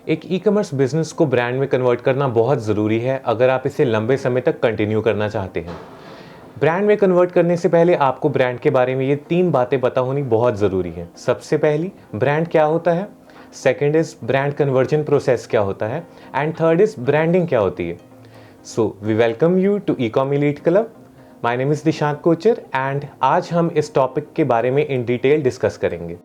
एक e-commerce business को brand में कन्वर्ट करना बहुत ज़रूरी है अगर आप इसे लंबे समय तक कंटिन्यू करना चाहते हैं। ब्रांड में कन्वर्ट करने से पहले आपको ब्रांड के बारे में ये 3 बातें पता होनी बहुत ज़रूरी है। सबसे पहली, ब्रांड क्या होता है? Second is brand conversion process क्या होता है? एंड थर्ड इज़ ब्रांडिंग क्या होती है? So we welcome you to e-com elite club. My name is Dishant Kochar and आज हम इस टॉपिक के बारे में इन डिटेल डिस्कस करेंगे।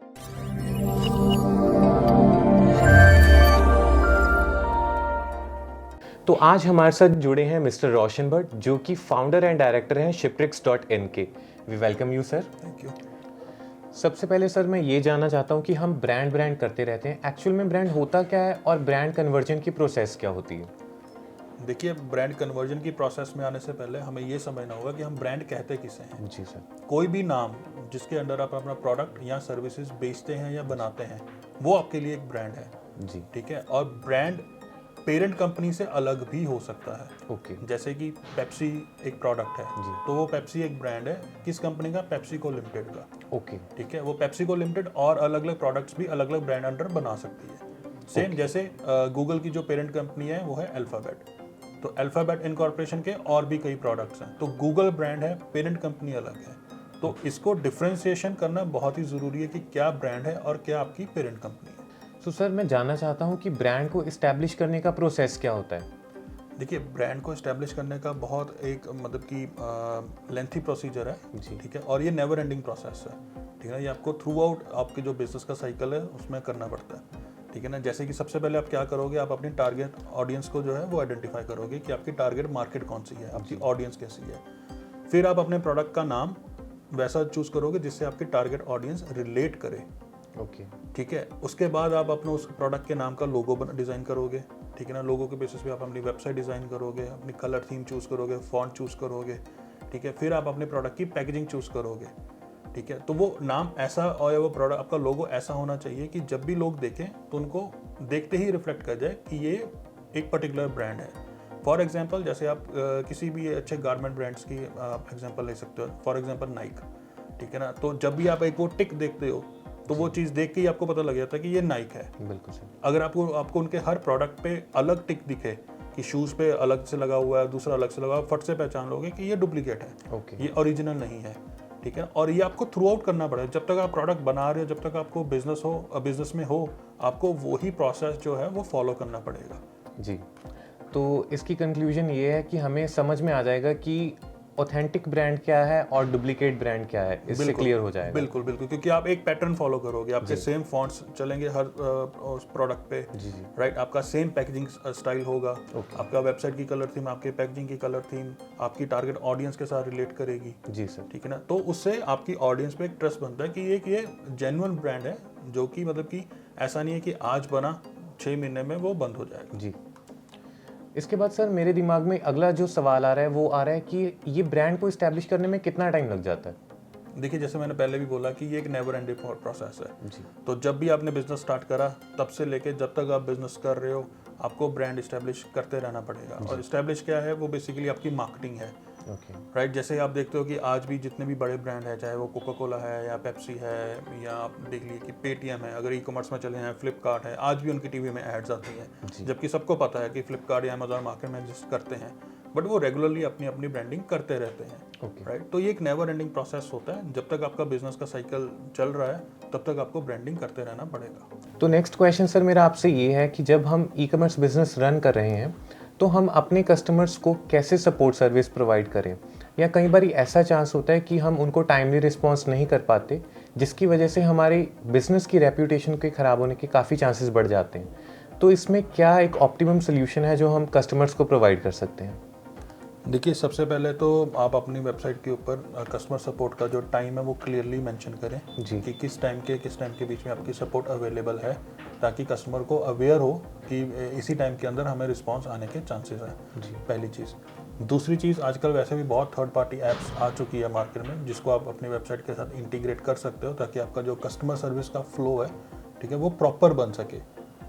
तो आज हमारे साथ जुड़े हैं मिस्टर रोशन भट्ट, जो कि फाउंडर एंड डायरेक्टर हैं shiprix.in के। We welcome you sir. Thank you. सबसे पहले सर मैं ये जानना चाहता हूँ कि हम ब्रांड करते रहते हैं, एक्चुअल में ब्रांड होता क्या है और ब्रांड कन्वर्जन की प्रोसेस क्या होती है? देखिए, ब्रांड कन्वर्जन की प्रोसेस में आने से पहले हमें ये समझना होगा कि हम ब्रांड कहते किसे हैं। जी सर। कोई भी नाम जिसके अंडर आप अपना प्रोडक्ट या सर्विसेज बेचते हैं या बनाते हैं, वो आपके लिए एक ब्रांड है। जी। ठीक है। और ब्रांड पेरेंट कंपनी से अलग भी हो सकता है। ओके। जैसे कि पेप्सी एक प्रोडक्ट है, जी। तो वो पेप्सी एक ब्रांड है किस कंपनी का? पेप्सिको लिमिटेड का। ओके। ठीक है। वो पेप्सिको लिमिटेड और अलग अलग प्रोडक्ट्स भी अलग अलग ब्रांड अंडर बना सकती है। सेम जैसे गूगल की जो पेरेंट कंपनी है वो है अल्फाबेट, तो अल्फाबेट इनकॉर्पोरेशन के और भी कई प्रोडक्ट्स हैं। तो गूगल ब्रांड है, पेरेंट कंपनी अलग है। तो इसको डिफ्रेंशिएशन करना बहुत ही ज़रूरी है कि क्या ब्रांड है और क्या आपकी पेरेंट कंपनी है। तो सर मैं जानना चाहता हूँ कि ब्रांड को इस्टेब्लिश करने का प्रोसेस क्या होता है? देखिए, ब्रांड को इस्टेब्लिश करने का बहुत एक मतलब कि लेंथी प्रोसीजर है जी। ठीक है। और ये नेवर एंडिंग प्रोसेस है। ठीक है ना। ये आपको थ्रू आउट आपके जो बिजनेस का साइकिल है उसमें करना पड़ता है। ठीक है ना। जैसे कि सबसे पहले आप क्या करोगे, आप अपनी टारगेट ऑडियंस को जो है वो आइडेंटिफाई करोगे कि आपकी टारगेट मार्केट कौन सी है, आपकी ऑडियंस कैसी है। फिर आप अपने प्रोडक्ट का नाम वैसा चूज करोगे जिससे आपकी टारगेट ऑडियंस रिलेट करे। ओके। ठीक है। उसके बाद आप अपने उस प्रोडक्ट के नाम का लोगो डिज़ाइन करोगे। ठीक है ना। लोगो के बेसिस पे आप अपनी वेबसाइट डिज़ाइन करोगे, अपनी कलर थीम चूज़ करोगे, फॉन्ट चूज़ करोगे। ठीक है। फिर आप अपने प्रोडक्ट की पैकेजिंग चूज़ करोगे। ठीक है। तो वो नाम ऐसा और वो प्रोडक्ट आपका लोगो ऐसा होना चाहिए कि जब भी लोग देखें तो उनको देखते ही रिफ्लेक्ट कर जाए कि ये एक पर्टिकुलर ब्रांड है। फॉर एग्जांपल, जैसे आप किसी भी अच्छे गारमेंट ब्रांड्स की एग्जांपल ले सकते हो। For example Naik. ठीक है ना। तो जब भी आप एक वो टिक देखते हो तो वो चीज़ देख के ही आपको पता लग जाता है कि ये नाइक है। बिल्कुल सर। अगर आपको उनके हर प्रोडक्ट पे अलग टिक दिखे कि शूज़ पे अलग से लगा हुआ है, दूसरा अलग से लगा हुआ है, फट से पहचान लोगे कि ये डुप्लीकेट है। ओके। ये ओरिजिनल नहीं है। ठीक है। और ये आपको थ्रू आउट करना पड़ेगा। जब तक आप प्रोडक्ट बना रहे हो, जब तक आपको बिजनेस में हो, आपको वही प्रोसेस जो है वो फॉलो करना पड़ेगा। जी। तो इसकी कंक्लूजन ये है कि हमें समझ में आ जाएगा कि ऑथेंटिक ब्रांड क्या है और डुप्लीकेट ब्रांड क्या है, इससे क्लियर हो जाएगा। बिल्कुल बिल्कुल। क्योंकि आप एक पैटर्न फॉलो करोगे, आपके सेम फॉन्ट्स चलेंगे हर उस प्रोडक्ट पे। जी जी। राइट। आपका सेम पैकेजिंग स्टाइल होगा। आपका वेबसाइट की कलर थीम, आपके पैकेजिंग की कलर थीम आपकी टारगेट ऑडियंस के साथ रिलेट करेगी। जी सर। ठीक है ना। तो उससे आपकी ऑडियंस पे एक ट्रस्ट बनता है कि ये जेन्युइन ब्रांड है, जो कि मतलब कि ऐसा नहीं है कि आज बना 6 महीने में वो बंद हो जाएगा। जी। इसके बाद सर मेरे दिमाग में अगला जो सवाल आ रहा है वो आ रहा है कि ये ब्रांड को इस्टेब्लिश करने में कितना टाइम लग जाता है? देखिए, जैसे मैंने पहले भी बोला कि ये एक नेवर एंडिंग प्रोसेस है। जी। तो जब भी आपने बिजनेस स्टार्ट करा तब से लेके जब तक आप बिजनेस कर रहे हो, आपको ब्रांड इस्टेब्लिश करते रहना पड़ेगा। और इस्टेब्लिश क्या है, वो बेसिकली आपकी मार्केटिंग है। ओके। राइट। जैसे आप देखते हो कि आज भी जितने भी बड़े ब्रांड है, चाहे वो कोका कोला है या पेप्सी है, या आप देख लीजिए कि पेटीएम है, अगर ई कॉमर्स में चले हैं, फ्लिपकार्ट है, आज भी उनकी टीवी में एड्स आती हैं। जबकि सबको पता है कि फ्लिपकार्ट या अमेजोन मार्केट में एग्जिस्ट करते हैं, बट वो रेगुलरली अपनी अपनी ब्रांडिंग करते रहते हैं। ओके। राइट। तो ये एक नेवर एंडिंग प्रोसेस होता है। जब तक आपका बिजनेस का साइकिल चल रहा है तब तक आपको ब्रांडिंग करते रहना पड़ेगा। तो नेक्स्ट क्वेश्चन सर मेरा आपसे ये है कि जब हम ई कॉमर्स बिजनेस रन कर रहे हैं तो हम अपने कस्टमर्स को कैसे सपोर्ट सर्विस प्रोवाइड करें, या कई बार ऐसा चांस होता है कि हम उनको टाइमली रिस्पॉन्स नहीं कर पाते, जिसकी वजह से हमारे बिजनेस की रेप्यूटेशन के ख़राब होने के काफ़ी चांसेस बढ़ जाते हैं। तो इसमें क्या एक ऑप्टिमम सोल्यूशन है जो हम कस्टमर्स को प्रोवाइड कर सकते हैं? देखिए, सबसे पहले तो आप अपनी वेबसाइट के ऊपर कस्टमर सपोर्ट का जो टाइम है वो क्लियरली मेंशन करें जी। कि किस टाइम के बीच में आपकी सपोर्ट अवेलेबल है, ताकि कस्टमर को अवेयर हो कि इसी टाइम के अंदर हमें रिस्पांस आने के चांसेस हैं। जी। पहली चीज़। दूसरी चीज़, आजकल वैसे भी बहुत थर्ड पार्टी ऐप्स आ चुकी है मार्केट में, जिसको आप अपनी वेबसाइट के साथ इंटीग्रेट कर सकते हो, ताकि आपका जो कस्टमर सर्विस का फ्लो है, ठीक है, वो प्रॉपर बन सके।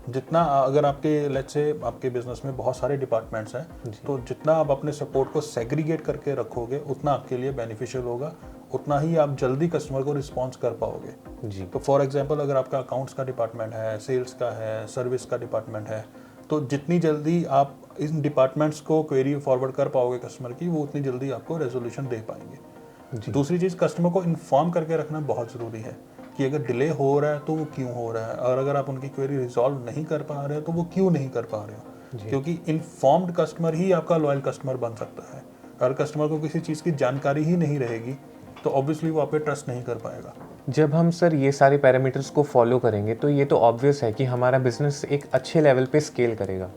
जितना अगर आपके लेट्स से आपके बिजनेस में बहुत सारे डिपार्टमेंट्स हैं, तो जितना आप अपने सपोर्ट को सेग्रीगेट करके रखोगे उतना आपके लिए बेनिफिशियल होगा, उतना ही आप जल्दी कस्टमर को रिस्पॉन्स कर पाओगे। जी। तो फॉर एग्जांपल अगर आपका अकाउंट्स का डिपार्टमेंट है, सेल्स का है, सर्विस का डिपार्टमेंट है, तो जितनी जल्दी आप इन डिपार्टमेंट्स को क्वेरी फॉरवर्ड कर पाओगे कस्टमर की, वो उतनी जल्दी आपको रेजोल्यूशन दे पाएंगे। दूसरी चीज़, कस्टमर को इन्फॉर्म करके रखना बहुत ज़रूरी है कि अगर डिले हो रहा है तो वो क्यों हो रहा है, और अगर आप उनकी क्वेरी रिजॉल्व नहीं कर पा रहे हो तो वो क्यों नहीं कर पा रहे हो। क्योंकि इन्फॉर्म्ड कस्टमर ही आपका लॉयल कस्टमर बन सकता है। अगर कस्टमर को किसी चीज़ की जानकारी ही नहीं रहेगी तो ऑब्वियसली वो आप पे ट्रस्ट नहीं कर पाएगा। जब हम सर ये सारे पैरामीटर्स को फॉलो करेंगे तो ये तो ऑब्वियस है कि हमारा बिजनेस एक अच्छे लेवल पे स्केल करेगा,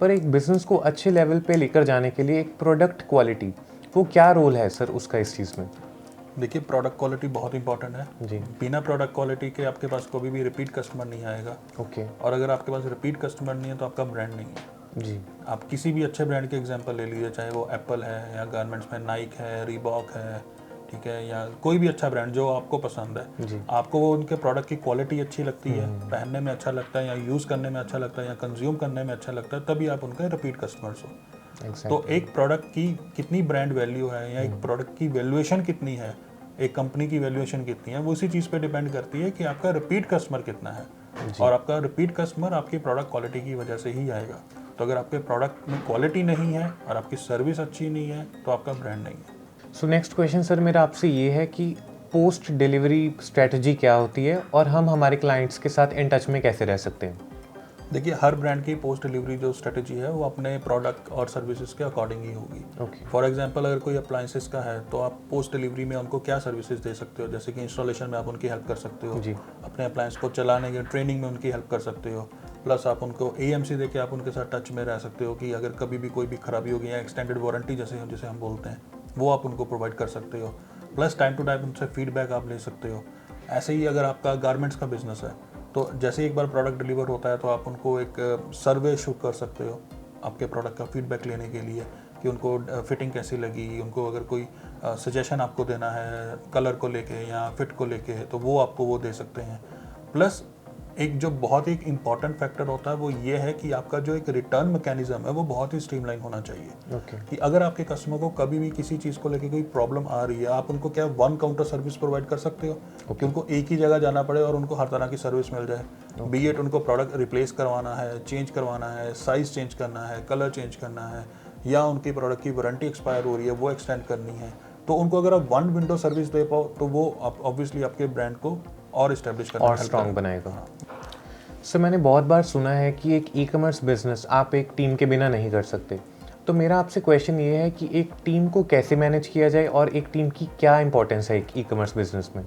पर एक बिजनेस को अच्छे लेवल पे लेकर जाने के लिए एक प्रोडक्ट क्वालिटी, वो क्या रोल है सर उसका इस चीज़ में? देखिए, प्रोडक्ट क्वालिटी बहुत इंपॉर्टेंट है जी। बिना प्रोडक्ट क्वालिटी के आपके पास कभी भी रिपीट कस्टमर नहीं आएगा। ओके। और अगर आपके पास रिपीट कस्टमर नहीं है तो आपका ब्रांड नहीं है। जी। आप किसी भी अच्छे ब्रांड के एग्जांपल ले लीजिए, चाहे वो एप्पल है या गारमेंट्स में नाइक है, रीबॉक है, ठीक है, या कोई भी अच्छा ब्रांड जो आपको पसंद है। जी। आपको वो उनके प्रोडक्ट की क्वालिटी अच्छी लगती है, पहनने में अच्छा लगता है, या यूज़ करने में अच्छा लगता है, या कंज्यूम करने में अच्छा लगता है, तभी आप उनके रिपीट कस्टमर्स हो। तो एक प्रोडक्ट की कितनी ब्रांड वैल्यू है, या एक प्रोडक्ट की वैल्यूएशन कितनी है, एक कंपनी की वैल्यूएशन कितनी है, वो उसी चीज़ पे डिपेंड करती है कि आपका रिपीट कस्टमर कितना है। और आपका रिपीट कस्टमर आपकी प्रोडक्ट क्वालिटी की वजह से ही आएगा। तो अगर आपके प्रोडक्ट में क्वालिटी नहीं है और आपकी सर्विस अच्छी नहीं है तो आपका ब्रांड नहीं है। सो नेक्स्ट क्वेश्चन सर मेरा आपसे ये है कि पोस्ट डिलीवरी स्ट्रेटजी क्या होती है और हम हमारे क्लाइंट्स के साथ इन टच में कैसे रह सकते हैं? देखिए, हर ब्रांड की पोस्ट डिलीवरी जो स्ट्रेटजी है वो अपने प्रोडक्ट और सर्विसेज के अकॉर्डिंग ही होगी। ओके। फॉर एग्जांपल, अगर कोई अप्लायंसेस का है तो आप पोस्ट डिलीवरी में उनको क्या सर्विसेज दे सकते हो, जैसे कि इंस्टॉलेशन में आप उनकी हेल्प कर सकते हो, जी। अपने अप्लायंस को चलाने के ट्रेनिंग में उनकी हेल्प कर सकते हो, प्लस आप उनको AMC दे के आप उनके साथ टच में रह सकते हो कि अगर कभी भी कोई भी खराबी होगी, या एक्सटेंडेड वारंटी जिसे हम बोलते हैं, वो आप उनको प्रोवाइड कर सकते हो। प्लस टाइम टू टाइम उनसे फीडबैक आप ले सकते हो। ऐसे ही अगर आपका गारमेंट्स का बिजनेस है तो जैसे एक बार प्रोडक्ट डिलीवर होता है तो आप उनको एक सर्वे शूट कर सकते हो आपके प्रोडक्ट का फीडबैक लेने के लिए, कि उनको फिटिंग कैसी लगी, उनको अगर कोई सजेशन आपको देना है कलर को लेके या फिट को लेके, तो वो आपको वो दे सकते हैं। प्लस एक जो बहुत ही इंपॉर्टेंट फैक्टर होता है वो ये है कि आपका जो एक रिटर्न मैकेनिज्म है वो बहुत ही स्ट्रीमलाइन होना चाहिए। ओके। कि अगर आपके कस्टमर को कभी भी किसी चीज़ को लेके कोई प्रॉब्लम आ रही है, आप उनको क्या वन काउंटर सर्विस प्रोवाइड कर सकते हो कि उनको एक ही जगह जाना पड़े और उनको हर तरह की सर्विस मिल जाए। बी एट उनको प्रोडक्ट रिप्लेस करवाना है, चेंज करवाना है, साइज़ चेंज करना है, कलर चेंज करना है, या उनकी प्रोडक्ट की वारंटी एक्सपायर हो रही है वो एक्सटेंड करनी है, तो उनको अगर आप वन विंडो सर्विस दे पाओ तो वो ऑब्वियसली आपके ब्रांड को और इस्टेब्लिश करने और स्ट्रॉन्ग बनाएगा। सर मैंने बहुत बार सुना है कि एक ई-कॉमर्स बिजनेस आप एक टीम के बिना नहीं कर सकते, तो मेरा आपसे क्वेश्चन ये है कि एक टीम को कैसे मैनेज किया जाए और एक टीम की क्या इंपॉर्टेंस है एक ई-कॉमर्स बिजनेस में?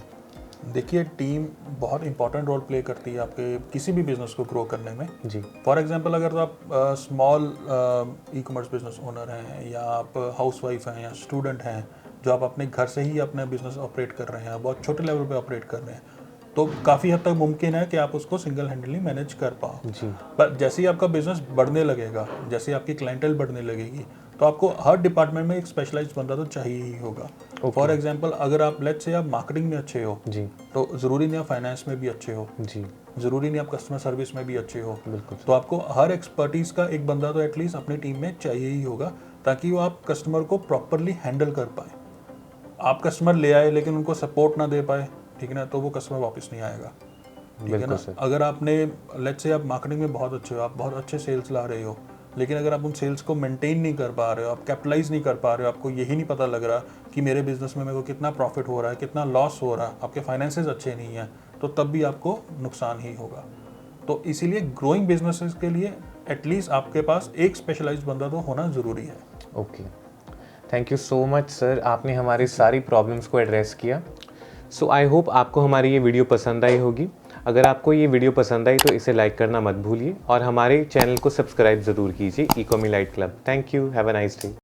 देखिए, टीम बहुत इंपॉर्टेंट रोल प्ले करती है आपके किसी भी बिजनेस को ग्रो करने में। जी। फॉर एग्जांपल, अगर आप स्मॉल ई-कॉमर्स बिजनेस ओनर हैं, या आप हाउसवाइफ हैं, या स्टूडेंट हैं, जो आप अपने घर से ही अपना बिजनेस ऑपरेट कर रहे हैं, बहुत छोटे लेवल पे ऑपरेट कर रहे हैं, तो काफ़ी हद तक मुमकिन है कि आप उसको सिंगल हैंडली मैनेज कर पाओ। जी। पर जैसे ही आपका बिजनेस बढ़ने लगेगा, जैसे ही आपकी क्लाइंटेल बढ़ने लगेगी, तो आपको हर डिपार्टमेंट में एक स्पेशलाइज्ड बंदा तो चाहिए ही होगा। फॉर एग्जांपल, अगर आप लेट्स से आप मार्केटिंग में अच्छे हो, जी। तो ज़रूरी नहीं आप फाइनेंस में भी अच्छे हो, जी। ज़रूरी नहीं आप कस्टमर सर्विस में भी अच्छे हो। बिल्कुल। तो आपको हर एक्सपर्टीज़ का एक बंदा तो एटलीस्ट अपनी टीम में चाहिए ही होगा, ताकि वो आप कस्टमर को प्रॉपरली हैंडल कर पाए। आप कस्टमर ले आए लेकिन उनको सपोर्ट ना दे पाए, ठीक है ना, तो वो कस्टमर वापस नहीं आएगा। ठीक है ना। अगर आपने लेट्स से आप मार्केटिंग में बहुत अच्छे हो, आप बहुत अच्छे सेल्स ला रहे हो, लेकिन अगर आप उन सेल्स को मेंटेन नहीं कर पा रहे हो, आप कैपिटलाइज नहीं कर पा रहे हो, आपको यही नहीं पता लग रहा कि मेरे बिजनेस में मेरे को कितना प्रॉफिट हो रहा है, कितना लॉस हो रहा है, आपके फाइनेंसेस अच्छे नहीं हैं, तो तब भी आपको नुकसान ही होगा। तो इसीलिए ग्रोइंग बिजनेसेस के लिए एटलीस्ट आपके पास एक स्पेशलाइज्ड बंदा तो होना ज़रूरी है। Okay, thank you so much sir, आपने हमारी सारी प्रॉब्लम्स को एड्रेस किया। सो आई होप आपको हमारी ये वीडियो पसंद आई होगी। अगर आपको ये वीडियो पसंद आई तो इसे लाइक करना मत भूलिए और हमारे चैनल को सब्सक्राइब ज़रूर कीजिए, इकोमी light club. Thank you, have a nice day.